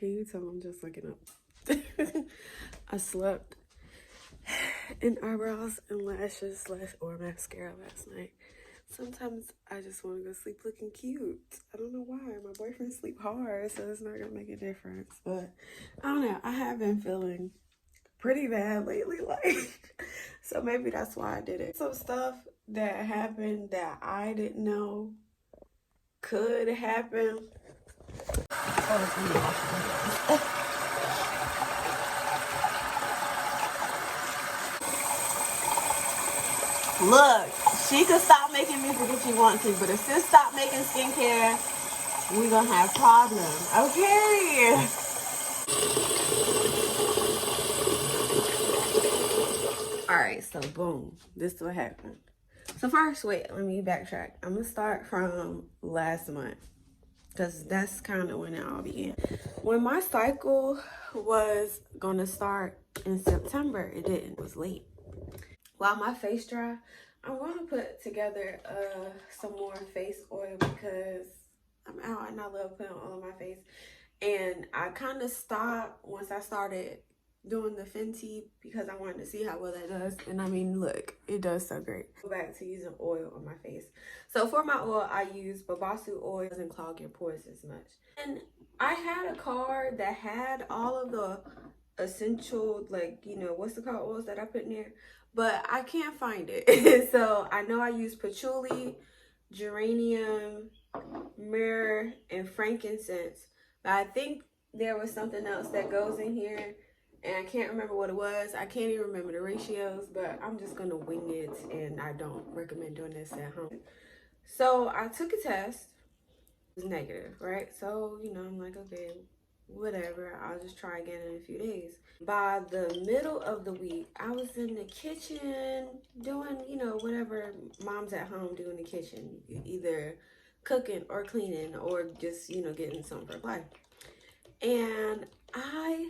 Can you tell I'm just looking up? I slept in eyebrows and lashes or mascara last night. Sometimes I just want to go sleep looking cute. I don't know why. My boyfriend sleep hard, so it's not going to make a difference. But I don't know. I have been feeling pretty bad lately. So maybe that's why I did it. Some stuff that happened that I didn't know could happen. Look, she could stop making music if she wants to, but if sis stop making skincare, we gonna have problems, okay? Alright, so boom, this is what happened. So first, wait, let me backtrack. I'm gonna start from last month, because that's kind of when it all began. When my cycle was gonna start in September, it didn't. It was late. While my face dry, I'm going to put together some more face oil because I'm out and I love putting oil on my face. And I kind of stopped once I started doing the Fenty because I wanted to see how well that does. And I mean, look, it does so great. Go back to using oil on my face. So for my oil, I use Babasu oil. It doesn't clog your pores as much. And I had a card that had all of the essential, like, you know, what's the called oils that I put in there? But I can't find it. So I know I use patchouli, geranium, myrrh, and frankincense. But I think there was something else that goes in here. And I can't remember what it was. I can't even remember the ratios. But I'm just going to wing it. And I don't recommend doing this at home. So I took a test. It was negative, right? So, you know, I'm like, okay, whatever, I'll just try again in a few days. By the middle of the week, I was in the kitchen doing, you know, whatever moms at home do in the kitchen, either cooking or cleaning or just, you know, getting something for life. And I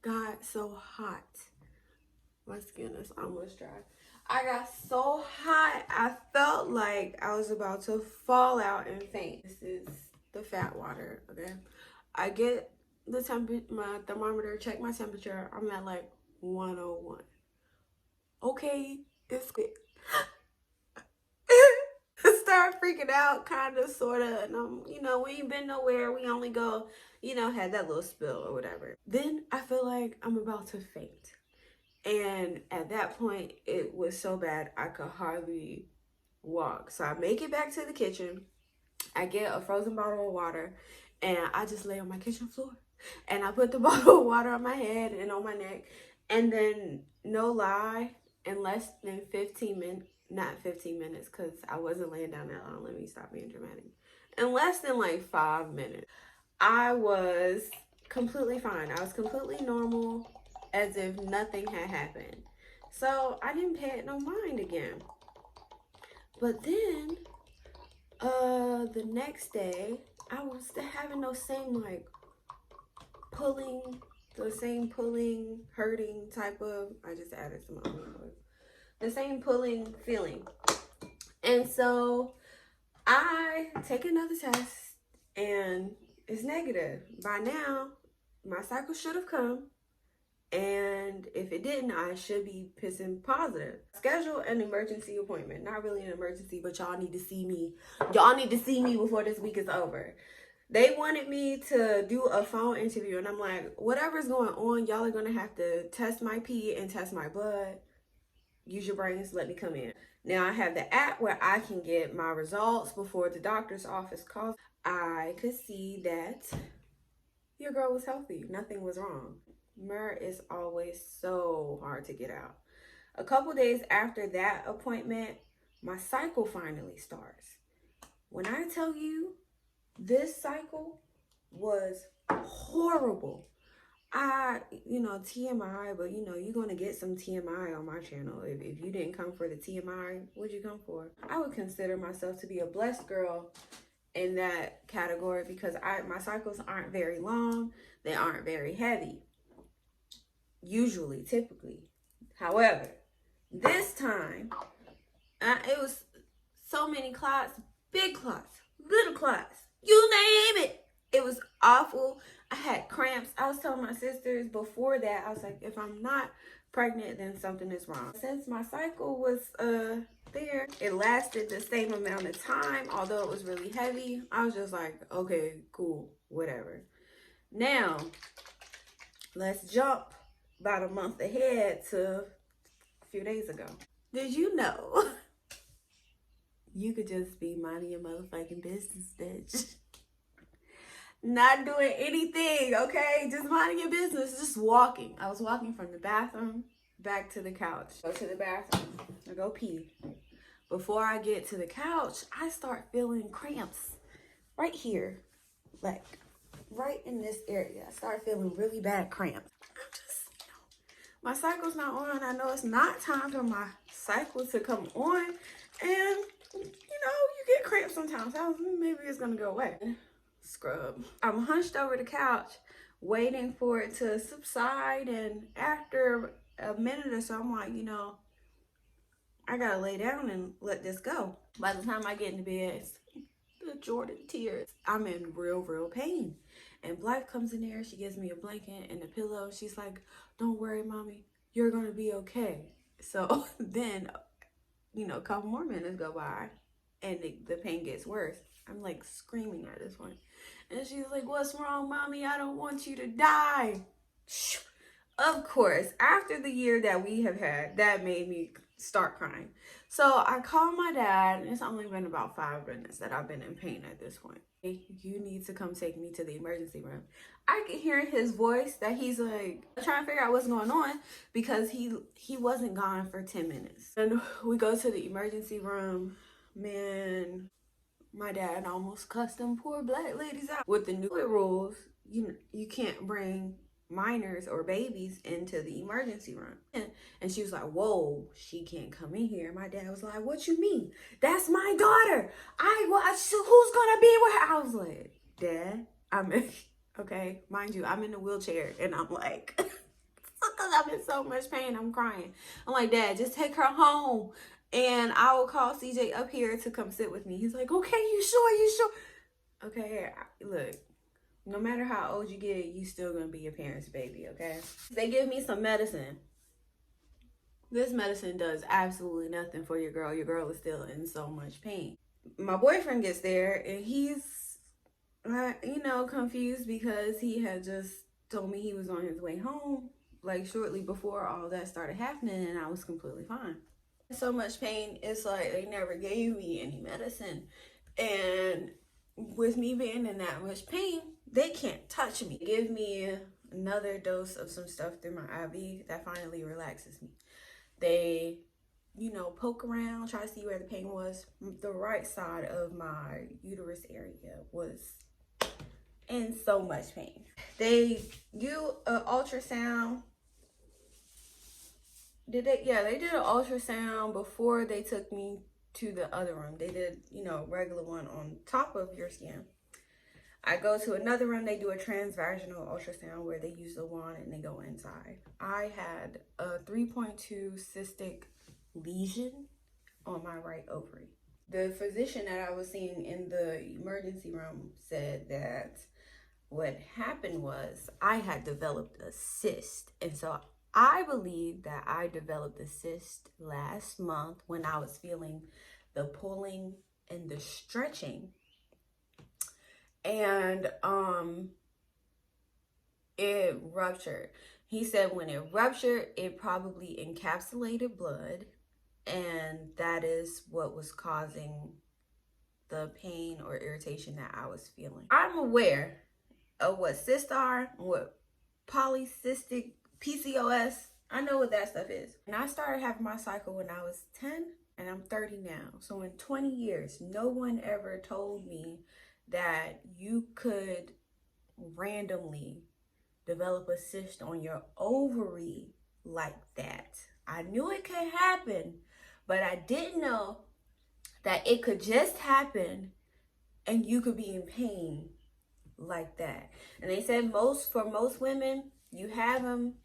got so hot. My skin is almost dry. I got so hot, I felt like I was about to fall out and faint. This is the fat water, okay? I get my thermometer, check my temperature. I'm at like 101. Okay, it's good. Start freaking out, kind of, sort of. And you know, we ain't been nowhere. We only go, you know, had that little spill or whatever. Then I feel like I'm about to faint. And at that point, it was so bad, I could hardly walk. So I make it back to the kitchen. I get a frozen bottle of water. And I just lay on my kitchen floor. And I put the bottle of water on my head and on my neck. And then, no lie, in less than 15 minutes, not 15 minutes, because I wasn't laying down that long. Let me stop being dramatic. In less than like 5 minutes, I was completely fine. I was completely normal, as if nothing had happened. So I didn't pay it no mind again. But then, the next day, I was still having those same, like, pulling, hurting type of, I just added some other words. The same pulling feeling. And so I take another test and it's negative. By now, my cycle should have come. And if it didn't, I should be pissing positive. Schedule an emergency appointment. Not really an emergency, but y'all need to see me. Y'all need to see me before this week is over. They wanted me to do a phone interview, and I'm like, whatever's going on, y'all are going to have to test my pee and test my blood. Use your brains, let me come in. Now, I have the app where I can get my results before the doctor's office calls. I could see that your girl was healthy. Nothing was wrong. Myrrh is always so hard to get out. A couple days after that appointment, my cycle finally starts. When I tell you, this cycle was horrible. You know, TMI, but you know, you're going to get some TMI on my channel. If you didn't come for the TMI, what'd you come for? I would consider myself to be a blessed girl in that category because my cycles aren't very long. They aren't very heavy. Usually, typically. However, this time, it was so many clots, big clots, little clots, you name it. It was awful. I had cramps. I was telling my sisters before that, I was like, if I'm not pregnant, then something is wrong. Since my cycle was there, it lasted the same amount of time, although it was really heavy. I was just like, okay, cool, whatever. Now, let's jump about a month ahead to a few days ago. Did you know you could just be minding your motherfucking business, bitch? Not doing anything, okay? Just minding your business, just walking. I was walking from the bathroom back to the couch. Go to the bathroom, I go pee. Before I get to the couch, I start feeling cramps right here, like right in this area. I start feeling really bad cramps. I'm just, my cycle's not on. I know it's not time for my cycle to come on, and you get cramps sometimes. Maybe it's gonna go away. Scrub. I'm hunched over the couch waiting for it to subside, and after a minute or so I'm like, I gotta lay down and let this go. By the time I get into bed, it's the Jordan tears. I'm in real pain, and Blythe comes in there. She gives me a blanket and a pillow. She's like, don't worry, mommy, you're gonna be okay. So then a couple more minutes go by and the pain gets worse. I'm like screaming at this point. And she's like, what's wrong, mommy? I don't want you to die. Of course, after the year that we have had, that made me start crying. So I called my dad, and it's only been about 5 minutes that I've been in pain at this point. Hey, you need to come take me to the emergency room. I could hear in his voice that he's like trying to figure out what's going on, because he wasn't gone for 10 minutes. And we go to the emergency room. Man, my dad almost cussed them poor black ladies out. With the new rules, you can't bring minors or babies into the emergency room. And she was like, whoa, she can't come in here. My dad was like, what you mean? That's my daughter. Who's gonna be with her? I was like, Dad, okay, mind you, I'm in a wheelchair, and I'm like, because I'm in so much pain, I'm crying. I'm like, Dad, just take her home, and I will call CJ up here to come sit with me. He's like, okay, you sure? Okay, look, no matter how old you get, you still gonna be your parents' baby, okay? They give me some medicine. This medicine does absolutely nothing for your girl. Your girl is still in so much pain. My boyfriend gets there, and he's, confused, because he had just told me he was on his way home, like shortly before all that started happening, and I was completely fine. So much pain, it's like they never gave me any medicine. And with me being in that much pain, they can't touch me. Give me another dose of some stuff through my IV that finally relaxes me. They, poke around, try to see where the pain was. The right side of my uterus area was in so much pain. They do an ultrasound. They did an ultrasound before they took me to the other room. They did, regular one on top of your skin. I go to another room, they do a transvaginal ultrasound where they use the wand and they go inside. I had a 3.2 cystic lesion on my right ovary. The physician that I was seeing in the emergency room said that what happened was I had developed a cyst. And so I believe that I developed a cyst last month when I was feeling the pulling and the stretching. And it ruptured. He said when it ruptured, it probably encapsulated blood, and that is what was causing the pain or irritation that I was feeling. I'm aware of what cysts are, what polycystic PCOS, I know what that stuff is. And I started having my cycle when I was 10, and I'm 30 now. So in 20 years, no one ever told me that you could randomly develop a cyst on your ovary like that. I knew it could happen, but I didn't know that it could just happen and you could be in pain like that. And they said for most women, you have them.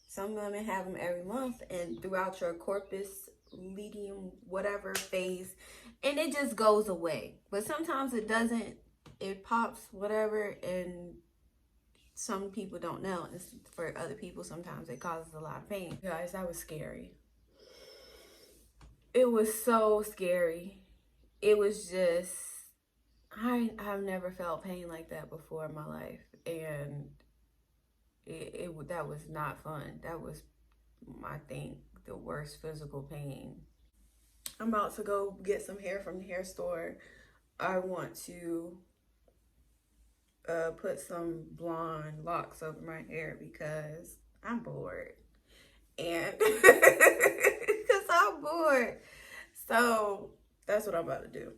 Some women have them every month and throughout your corpus luteum whatever phase, and it just goes away. But sometimes it doesn't. It pops whatever, and some people don't know. It's for other people, sometimes it causes a lot of pain. Guys, that was scary. It was so scary. It was just, I've never felt pain like that before in my life. And that was not fun. That was, I think, the worst physical pain. I'm about to go get some hair from the hair store. I want to put some blonde locks over my hair because I'm bored. And because I'm bored. So that's what I'm about to do.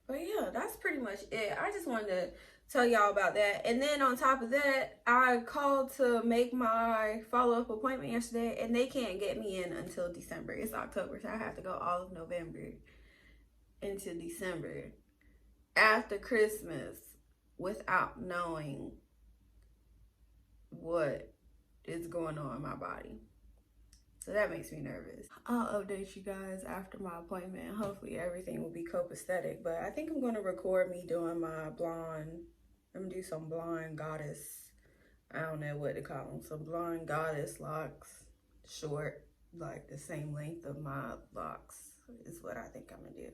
But yeah, that's pretty much it. I just wanted to tell y'all about that. And then on top of that, I called to make my follow-up appointment yesterday, and they can't get me in until December. It's October, so I have to go all of November into December after Christmas without knowing what is going on in my body. So that makes me nervous. I'll update you guys after my appointment. Hopefully everything will be copacetic. But I think I'm going to record me doing my blonde. I'm going to do some blonde goddess. I don't know what to call them. Some blonde goddess locks. Short, like the same length of my locks is what I think I'm going to do.